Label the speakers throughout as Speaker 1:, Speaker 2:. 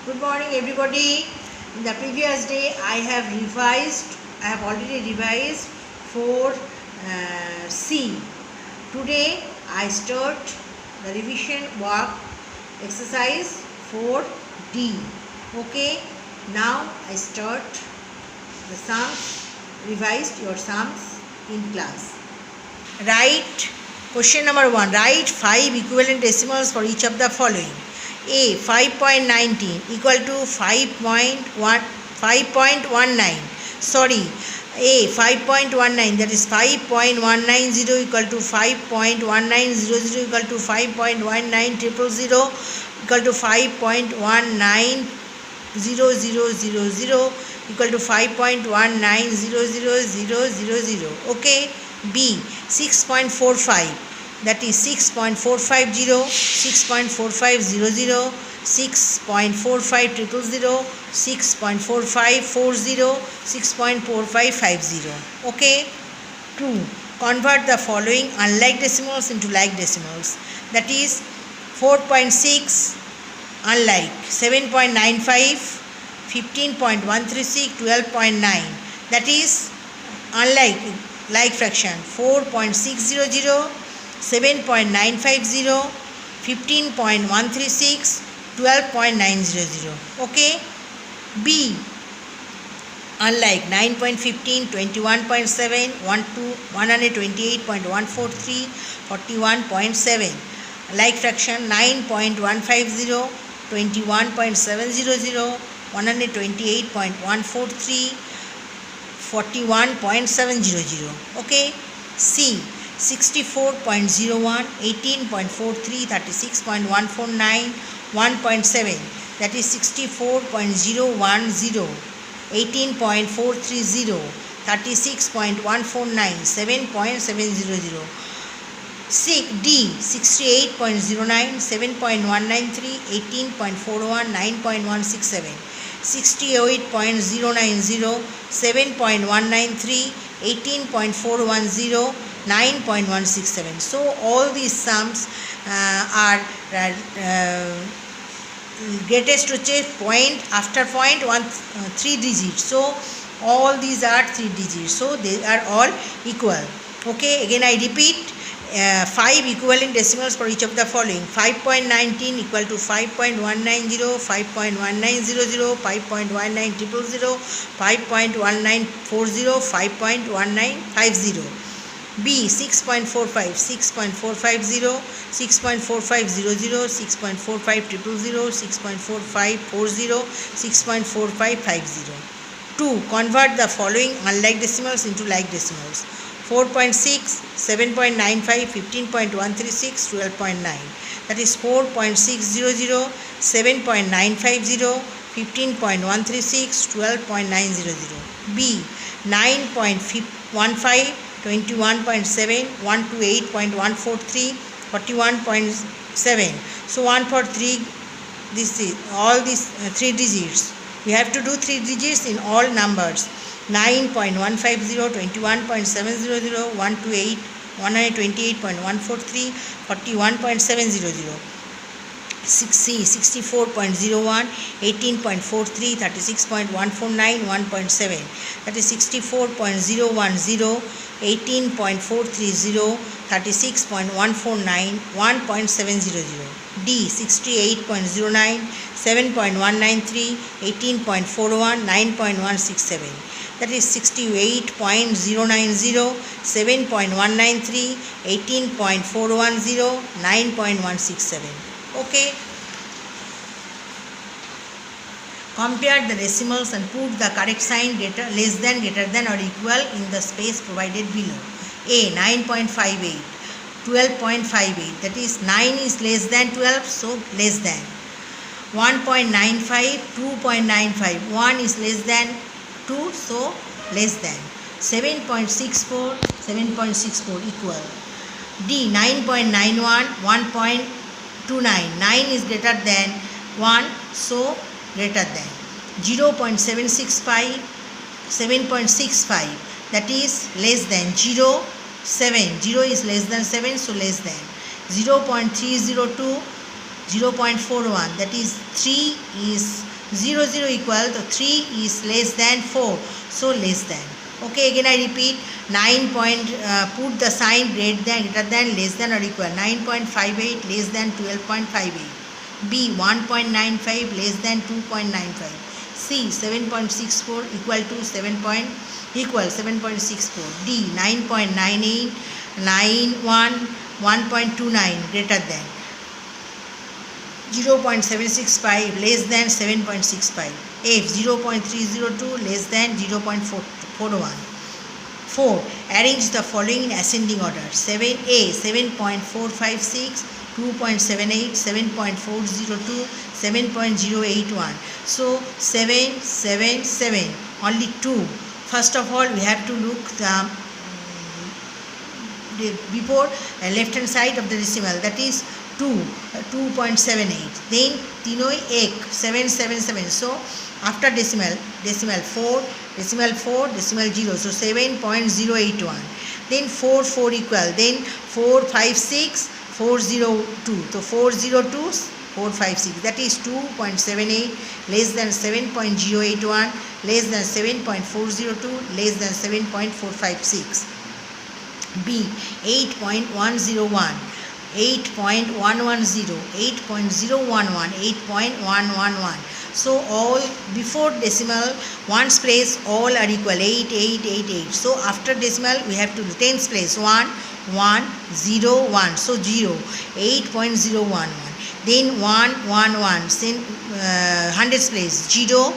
Speaker 1: Good morning, everybody. In the previous day, I have already revised for C. Today, I start the revision work exercise for D. Okay. Now, I start the sums. Revised your sums in class. Write question number 1. Write 5 equivalent decimals for each of the following. A 5.19 equal to 5.19. Sorry, A 5.19, that is 5.190 equal to 5.1900 equal to 5.19000 equal to 5.190000 equal to 5.190000. Okay. B 6.45, that is 6.450, 6.4500, 6.45000, 6.4540, 6.4550. Okay. 2. Convert the following unlike decimals into like decimals. That is 4.6 unlike, 7.95, 15.136, 12.9. That is unlike like fraction. 4.600, 7.950, 15.136, 12.900. Okay. B unlike, 9.15, 21.7, 128.143, 41.7. Like fraction. 9.150, 21.700, 128.143, 41.700. Okay. C 64.01, 18.43, 36.149, 1.7. That is 64.010, 18.430, 36.149, 7.700. D 68.09, 7.193, 18.41, 9.167. 68.090, 7.193, 18.410, 9.167. So all these sums are greatest to change point after point 3 digits. So all these are 3 digits. So they are all equal. Okay. Again I repeat. 5 equivalent decimals for each of the following. 5.19 equal to 5.190, 5.1900, 5.19000, 5.1940, 5.1950. B 6.45, 6.450, 6.4500, 6.45000, 6.4540, 6.4550. 2. Convert the following unlike decimals into like decimals. 4.6, 7.95, 15.136, 12.9. That is 4.600, 7.950, 15.136, 12.900. B 9.15, 21.7, 128.143, 41.7. So 1 for 3. This is all these 3 digits. We have to do 3 digits in all numbers. 9.150, 21.700, 128, 128.143, 41.700. 6C 64.01, 18.43, 36.149, 1.7. That is 64.010, 18.430, 36.149, 1.700. D 68.09, 7.193, 18.41, 9.167. That is 68.090, 7.193, 18.410, 9.167. Okay. Compare the decimals and put the correct sign less than, greater than or equal in the space provided below. A 9.58, 12.58. That is 9 is less than 12, so less than. 1.95, 2.95. 1 is less than 2, so less than. 7.64, 7.64 equal. D 9.91, 1.29. 9 is greater than 1, so greater than. 0.765, 7.65. That is less than. 7. 0 is less than 7, so less than. 0.302, 0.41, that is 3 is 0 0 equal, so 3 is less than 4, so less than. Okay, again I repeat, 9 point, put the sign greater than, less than or equal. 9.58 less than 12.58. B 1.95 less than 2.95. C 7.64 equal to 7.64. D 9.98 1.29 greater than. 0.765 less than 7.65. F 0.302 less than 0.41. 4. Arrange the following in ascending order. 7A 7.456, 2.78, 7.402, 7.081. So 7, 7, 7. Only 2. First of all, we have to look the before left hand side of the decimal, that is 2.78. Then तीनों एक 777. So after decimal 4, decimal 0. So 7.081. Then 4 equal. Then 456 402. So 402 456. That is 2.78 less than 7.081 less than 7.402 less than 7.456. B 8.101. 8.110, 8.011, 8.111. So all before decimal, ones place all are equal, 8, 8, 8, 8. So after decimal we have to tens place 1, 1, 0, 1. So 0, 8.011. Then 1, 1, 1. Then hundreds place 0,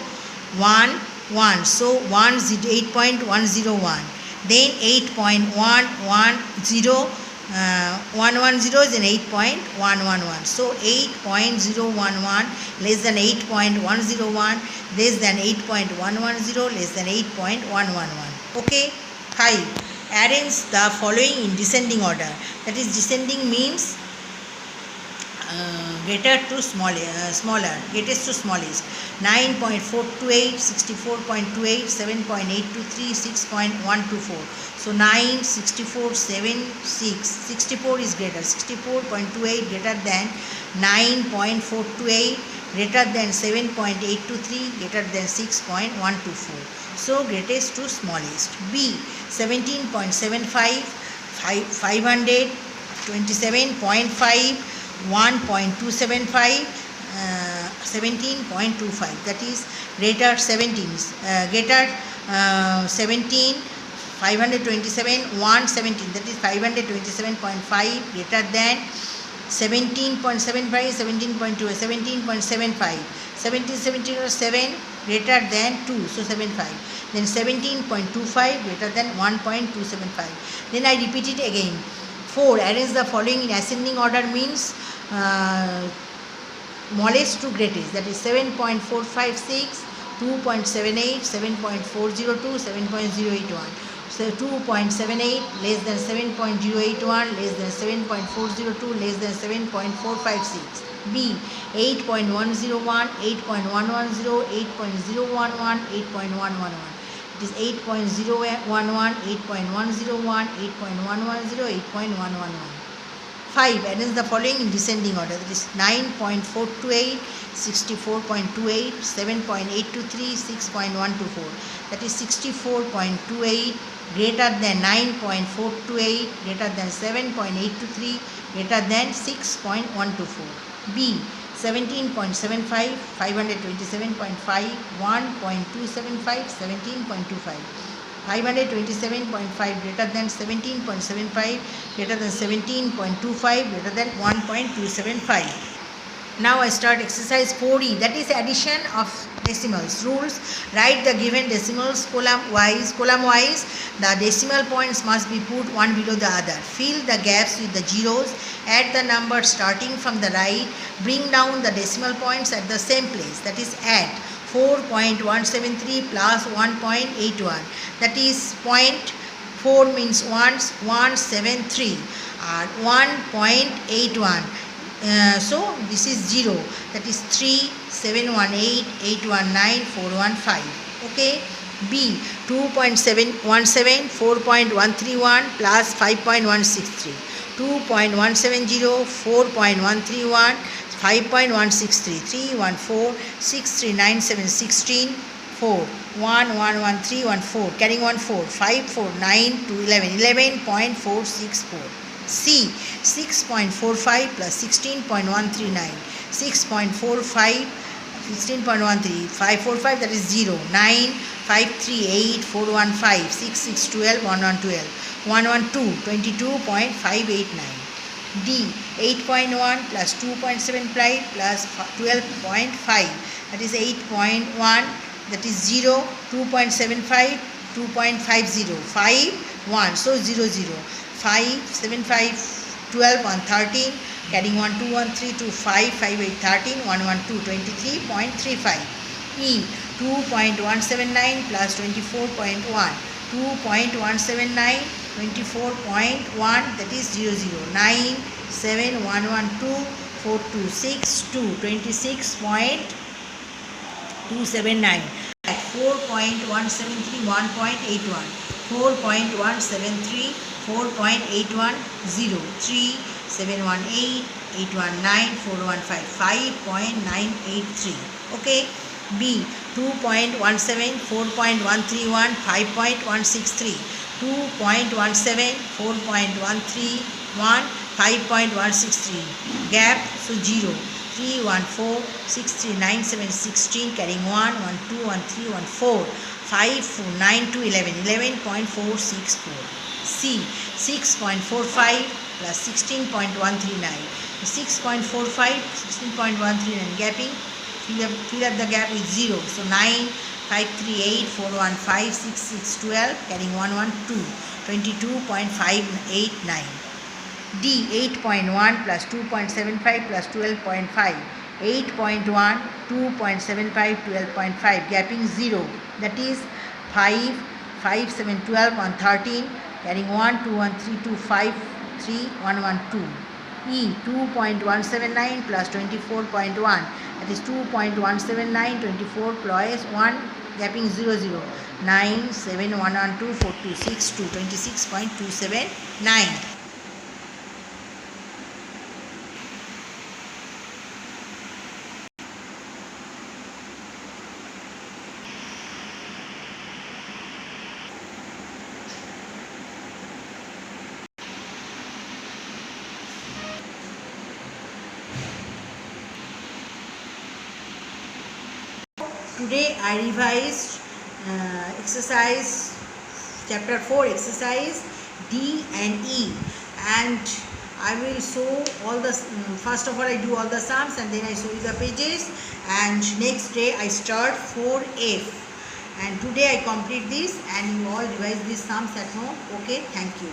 Speaker 1: 1, 1. So 8.101. Then 8.110. 110 is in 8.111. So 8.011 less than 8.101 less than 8.110 less than 8.111. Okay. 5. Arrange the following in descending order. That is, descending means greater to smaller, greatest to smallest. 9.428, 64.28, 7.823, 6.124. So 9, 64, 7, 6. 64 is greater. 64.28 greater than 9.428 greater than 7.823 greater than 6.124. So greatest to smallest. B 17.75, 527.5, 1.275, 17.25. That is greater 17. Greater 17. 527, 117, that is 527.5 greater than 17.75, 17.2, 17.75, 17.7 greater than 2, so 75. Then 17.25 greater than 1.275. Then I repeat it again. 4. Arrange the following in ascending order means smallest to greatest, that is 7.456, 2.78, 7.402, 7.081. So 2.78 less than 7.081 less than 7.402 less than 7.456. B 8.101, 8.110, 8.011, 8.111. It is 8.011, 8.101, 8.110, 8.111. 5. Arrange the following in descending order. That is 9.428, 64.28, 7.823, 6.124. That is 64.28 greater than 9.428 greater than 7.823 greater than 6.124. B 17.75, 527.5, 1.275, 17.25. 527.5 greater than 17.75 greater than 17.25 greater than 1.275. Now I start exercise 4E, that is addition of decimals. Rules: write the given decimals column wise. The decimal points must be put one below the other. Fill the gaps with the zeros. Add the numbers starting from the right. Bring down the decimal points at the same place. That is, add 4.173 plus 1.81. That is 0.4 means 173 and 1.81. So this is 0. That is 3, 718, 819, 415. Okay. B 2.717, 4.131 plus 5.163. 2.170, 4.131, 5.163, 314, 6397, 16, 4, 1, 1, 1, 3, 1, 4, carrying 1, 4, 5, 4, 9 to 11, 11.464. C, 6.45 plus 16.139, 6.45, 16.13, 545, that is 0, 9, 538, 415, 6612, 1112, 112, 22.589. D, 8.1 plus 2.75 plus 12.5, that is 8.1, that is 0, 2.75, 2.50, 5, 1, so 0, 0, 5, 7, 5, 12, 1, 13, carrying 1, 2, 1, 3, 2, 5, 5, 8, 13, 1, 1, 2, 23.35. E, 2.179 plus 24.1, 2.179, 24.1, that is 0, 0, 9, 7, 1, 1, 2, 4, 2, 6, 2, 26.279. 4.173, 1.81, 4.173, 4.81, 0, 3, 718, 819, 415, 5.983. Okay. B, 2.17, 4.131, 5.163, 2.17, 4.131, 5.163. Gap, so 0. 3, 1, 4, 6, 3, 9, 7, 16, carrying 1, 1, 2, 1, 3, 1, 4, 5, 4, 9 to 11, 11.464. C, 6.45 plus 16.139, 6.45, 16.139, gapping, fill up the gap with 0, so 9, 538, 415, 6612, carrying 112, 22.589. D, 8.1 plus 2.75 plus 12.5, 8.1, 2.75, 12.5, gapping 0, that is 5, 5, 7, 12, 1, 13, carrying 1, 2, 1, 3, 2, 5, 3, 1, 1, 2. E, 2.179 plus 24.1, that is 2.179, 24 plus 1, gapping 0, 0, 9, 7, 1, 1, 2, 4, 2, 6, 2, 26.279. Today I revised exercise chapter 4 exercise D and E, and I will show all the first of all I do all the sums and then I show you the pages, and next day I start 4F, and today I complete this and you all revise these sums at home. Okay, thank you.